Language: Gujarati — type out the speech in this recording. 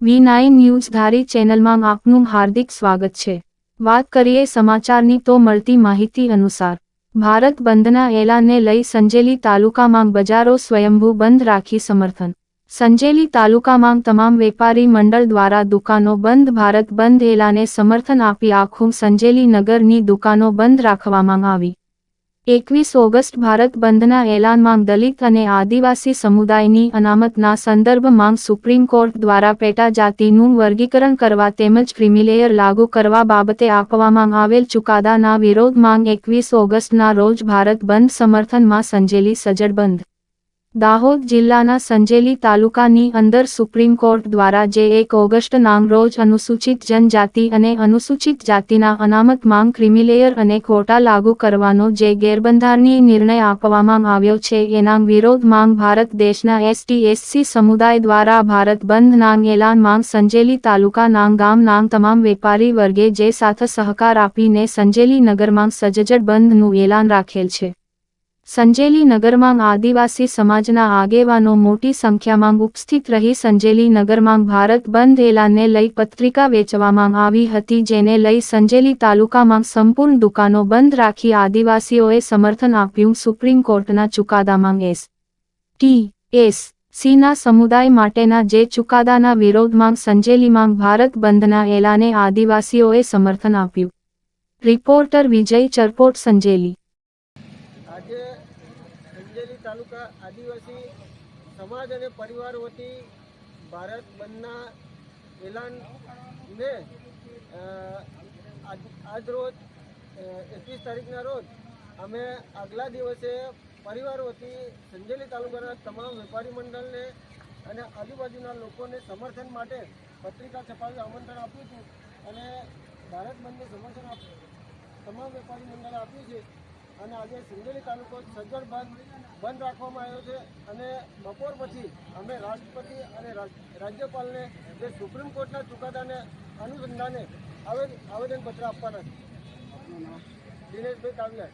V9 ન્યૂઝ ધારી ચેનલમાં આપનું હાર્દિક સ્વાગત છે। વાત કરીએ સમાચારની તો મળતી માહિતી અનુસાર ભારત બંધના એલાનને લઈ સંજેલી તાલુકામાં બજારો સ્વયંભૂ બંધ રાખી સમર્થન। સંજેલી તાલુકામાં તમામ વેપારી મંડળ દ્વારા દુકાનો બંધ। ભારત બંધ એલાને સમર્થન આપી આખું સંજેલી નગરની દુકાનો બંધ રાખવામાં આવી। 21 ઓગસ્ટ ભારત બંધના એલાનમાં દલિત અને આદિવાસી સમુદાયની અનામતના સંદર્ભમાં સુપ્રીમ કોર્ટ દ્વારા પેટા જાતિનું વર્ગીકરણ કરવા તેમજ ક્રિમિલેયર લાગુ કરવા બાબતે આપવામાં આવેલ ચુકાદાના વિરોધમાં 21 ઓગસ્ટના રોજ ભારત બંધ સમર્થનમાં સંજેલી સજ્જડ બંધ। દાહોદ જિલ્લાના સંજેલી તાલુકાની અંદર સુપ્રીમ કોર્ટ દ્વારા જે 1 ઓગસ્ટના રોજ અનુસૂચિત જનજાતિ અને અનુસૂચિત જાતિના અનામતમાં ક્રિમિલેયર અને ક્વોટા લાગુ કરવાનો જે ગેરબંધારણીય નિર્ણય આપવામાં આવ્યો છે એના વિરોધમાં ભારત દેશના ST/SC સમુદાય દ્વારા ભારત બંધના એલાનમાં સંજેલી તાલુકાના ગામના તમામ વેપારી વર્ગે જે સાથે સહકાર આપીને સંજેલી નગરમાં સજ્જડ બંધનું એલાન રાખેલ છે। સંજેલી નગરમાં આદિવાસી સમાજના આગેવાનો મોટી સંખ્યામાં ઉપસ્થિત રહી સંજેલી નગરમાં ભારત બંધ એલાનને લઈ પત્રિકા વેચવામાં આવી હતી જેને લઈ સંજેલી તાલુકામાં સંપૂર્ણ દુકાનો બંધ રાખી આદિવાસીઓએ સમર્થન આપ્યું। સુપ્રીમ કોર્ટના ચુકાદામાં ST/SCના સમુદાય માટેના જે ચુકાદાના વિરોધમાં સંજેલીમાં ભારત બંધના એલાને આદિવાસીઓએ સમર્થન આપ્યું। રિપોર્ટર વિજય ચરપોટ સંજેલી। આજે સંજેલી તાલુકા આદિવાસી સમાજ અને પરિવાર વતી ભારત બંધના એલાનને આજ રોજ 21 તારીખના રોજ અમે આગલા દિવસે પરિવાર વતી સંજેલી તાલુકાના તમામ વેપારી મંડળને અને આજુબાજુના લોકોને સમર્થન માટે પત્રિકા છપાવી આમંત્રણ આપ્યું હતું અને ભારત બંધને સમર્થન તમામ વેપારી મંડળે આપ્યું છે અને આજે સંજેલી તાલુકો સજ્જડ બંધ રાખવામાં આવ્યો છે અને બપોર પછી અમે રાષ્ટ્રપતિ અને રાજ્યપાલને જે સુપ્રીમ કોર્ટના ચુકાદાને અનુસંધાને આવેદનપત્ર આપવાના છે। દિનેશભાઈ કાવ્યા।